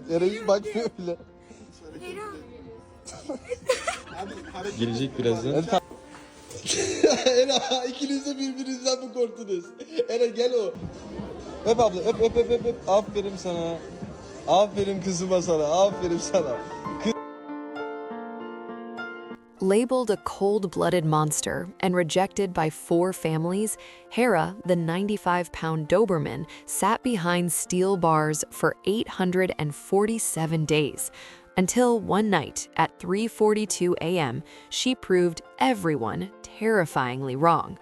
Hera hiç bakmıyor bile. Gelecek birazdan. Hera ikiniz de birbirinizden mi korktunuz? Hera gel o. Öp abla öp. Aferin sana. Aferin kızıma sana. Aferin sana. Labeled a cold-blooded monster and rejected by 4 families, Hera, the 95-pound Doberman, sat behind steel bars for 847 days, until one night at 3:42 a.m., she proved everyone terrifyingly wrong.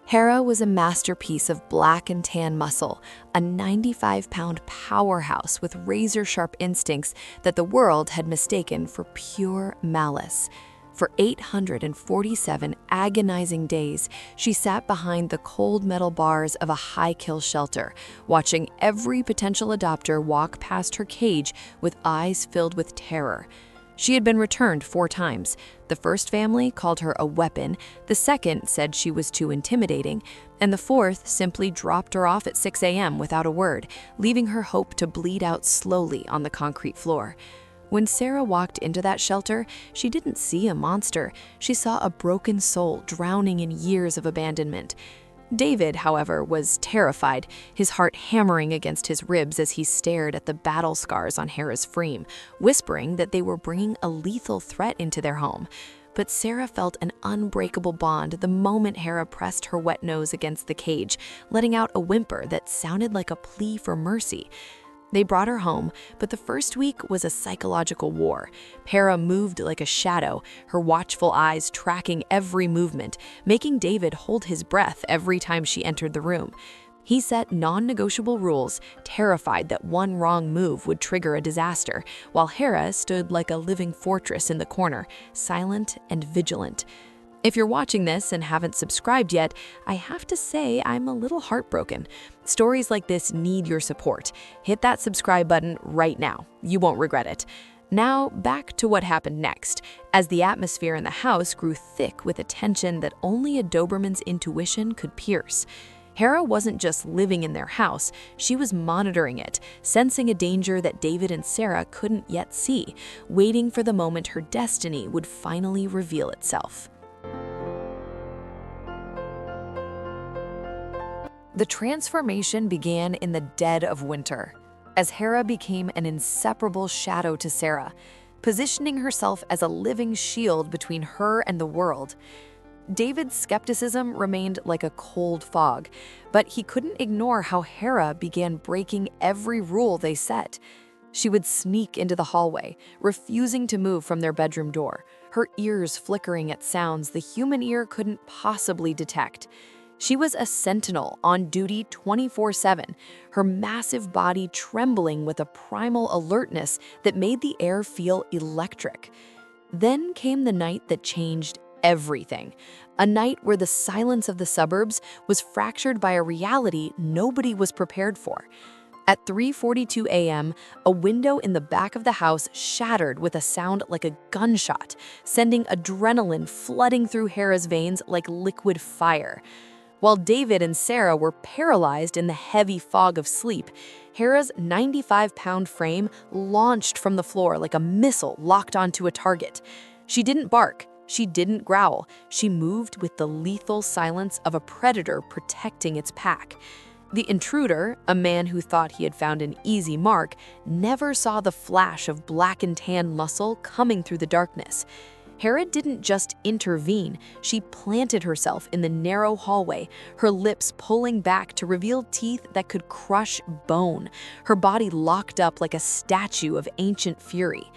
Hera was a masterpiece of black and tan muscle, a 95-pound powerhouse with razor-sharp instincts that the world had mistaken for pure malice. For 847 agonizing days, she sat behind the cold metal bars of a high-kill shelter, watching every potential adopter walk past her cage with eyes filled with terror. She had been returned 4 times. The first family called her a weapon, the second said she was too intimidating, and the fourth simply dropped her off at 6 a.m. without a word, leaving her hope to bleed out slowly on the concrete floor. When Sarah walked into that shelter, she didn't see a monster. She saw a broken soul drowning in years of abandonment. David, however, was terrified, his heart hammering against his ribs as he stared at the battle scars on Hera's frame, whispering that they were bringing a lethal threat into their home. But Sarah felt an unbreakable bond the moment Hera pressed her wet nose against the cage, letting out a whimper that sounded like a plea for mercy. They brought her home, but the first week was a psychological war. Hera moved like a shadow, her watchful eyes tracking every movement, making David hold his breath every time she entered the room. He set non-negotiable rules, terrified that one wrong move would trigger a disaster, while Hera stood like a living fortress in the corner, silent and vigilant. If you're watching this and haven't subscribed yet, I have to say I'm a little heartbroken. Stories like this need your support. Hit that subscribe button right now. You won't regret it. Now, back to what happened next, as the atmosphere in the house grew thick with a tension that only a Doberman's intuition could pierce. Hera wasn't just living in their house, she was monitoring it, sensing a danger that David and Sarah couldn't yet see, waiting for the moment her destiny would finally reveal itself. The transformation began in the dead of winter, as Hera became an inseparable shadow to Sarah, positioning herself as a living shield between her and the world. David's skepticism remained like a cold fog, but he couldn't ignore how Hera began breaking every rule they set. She would sneak into the hallway, refusing to move from their bedroom door, her ears flickering at sounds the human ear couldn't possibly detect. She was a sentinel on duty 24/7, her massive body trembling with a primal alertness that made the air feel electric. Then came the night that changed everything, a night where the silence of the suburbs was fractured by a reality nobody was prepared for. At 3:42 a.m., a window in the back of the house shattered with a sound like a gunshot, sending adrenaline flooding through Hera's veins like liquid fire. While David and Sarah were paralyzed in the heavy fog of sleep, Hera's 95-pound frame launched from the floor like a missile locked onto a target. She didn't bark, she didn't growl, she moved with the lethal silence of a predator protecting its pack. The intruder, a man who thought he had found an easy mark, never saw the flash of black and tan muscle coming through the darkness. Hera didn't just intervene, she planted herself in the narrow hallway, her lips pulling back to reveal teeth that could crush bone, her body locked up like a statue of ancient fury.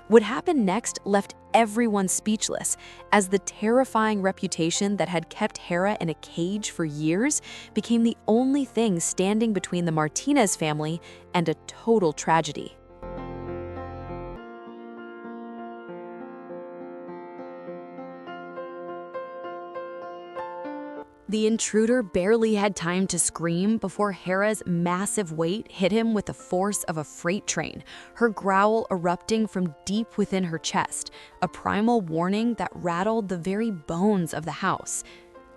What happened next left everyone speechless, as the terrifying reputation that had kept Hera in a cage for years became the only thing standing between the Martinez family and a total tragedy. The intruder barely had time to scream before Hera's massive weight hit him with the force of a freight train, her growl erupting from deep within her chest, a primal warning that rattled the very bones of the house.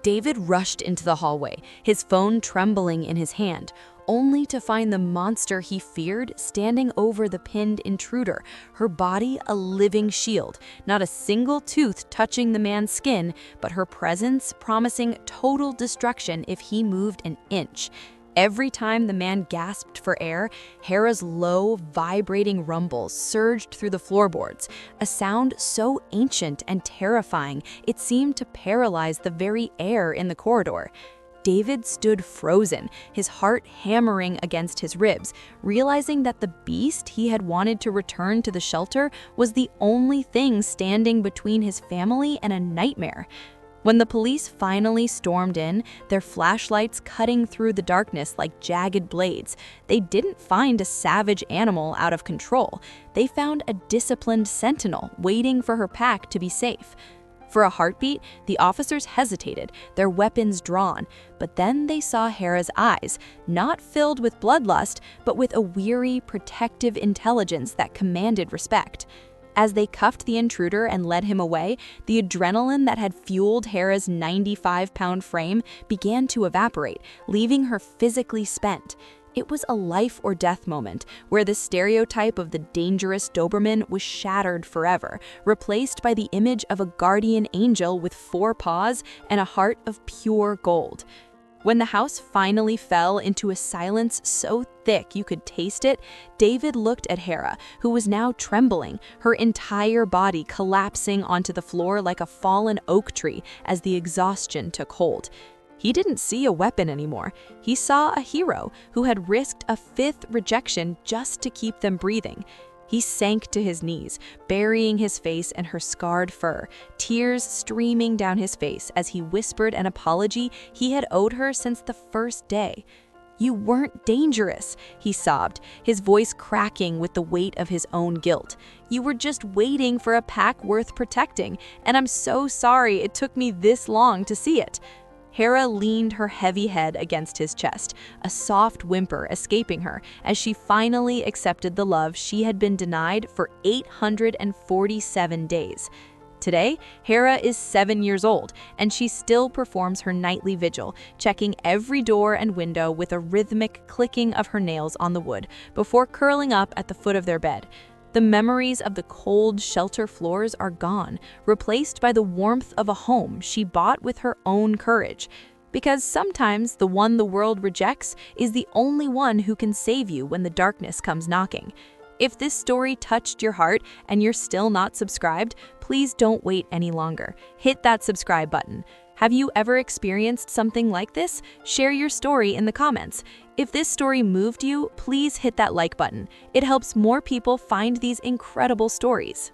David rushed into the hallway, his phone trembling in his hand, only to find the monster he feared standing over the pinned intruder, her body a living shield, not a single tooth touching the man's skin, but her presence promising total destruction if he moved an inch. Every time the man gasped for air, Hera's low, vibrating rumbles surged through the floorboards, a sound so ancient and terrifying it seemed to paralyze the very air in the corridor. David stood frozen, his heart hammering against his ribs, realizing that the beast he had wanted to return to the shelter was the only thing standing between his family and a nightmare. When the police finally stormed in, their flashlights cutting through the darkness like jagged blades, they didn't find a savage animal out of control. They found a disciplined sentinel waiting for her pack to be safe. For a heartbeat, the officers hesitated, their weapons drawn, but then they saw Hera's eyes, not filled with bloodlust, but with a weary, protective intelligence that commanded respect. As they cuffed the intruder and led him away, the adrenaline that had fueled Hera's 95-pound frame began to evaporate, leaving her physically spent. It was a life or death moment where the stereotype of the dangerous Doberman was shattered forever, replaced by the image of a guardian angel with 4 paws and a heart of pure gold. When the house finally fell into a silence so thick you could taste it, David looked at Hera, who was now trembling, her entire body collapsing onto the floor like a fallen oak tree as the exhaustion took hold. He didn't see a weapon anymore. He saw a hero who had risked a 5th rejection just to keep them breathing. He sank to his knees, burying his face in her scarred fur, tears streaming down his face as he whispered an apology he had owed her since the first day. "You weren't dangerous," he sobbed, his voice cracking with the weight of his own guilt. "You were just waiting for a pack worth protecting, and I'm so sorry it took me this long to see it." Hera leaned her heavy head against his chest, a soft whimper escaping her as she finally accepted the love she had been denied for 847 days. Today, Hera is 7 years old, and she still performs her nightly vigil, checking every door and window with a rhythmic clicking of her nails on the wood before curling up at the foot of their bed. The memories of the cold shelter floors are gone, replaced by the warmth of a home she bought with her own courage. Because sometimes the one the world rejects is the only one who can save you when the darkness comes knocking. If this story touched your heart and you're still not subscribed, please don't wait any longer. Hit that subscribe button. Have you ever experienced something like this? Share your story in the comments. If this story moved you, please hit that like button. It helps more people find these incredible stories.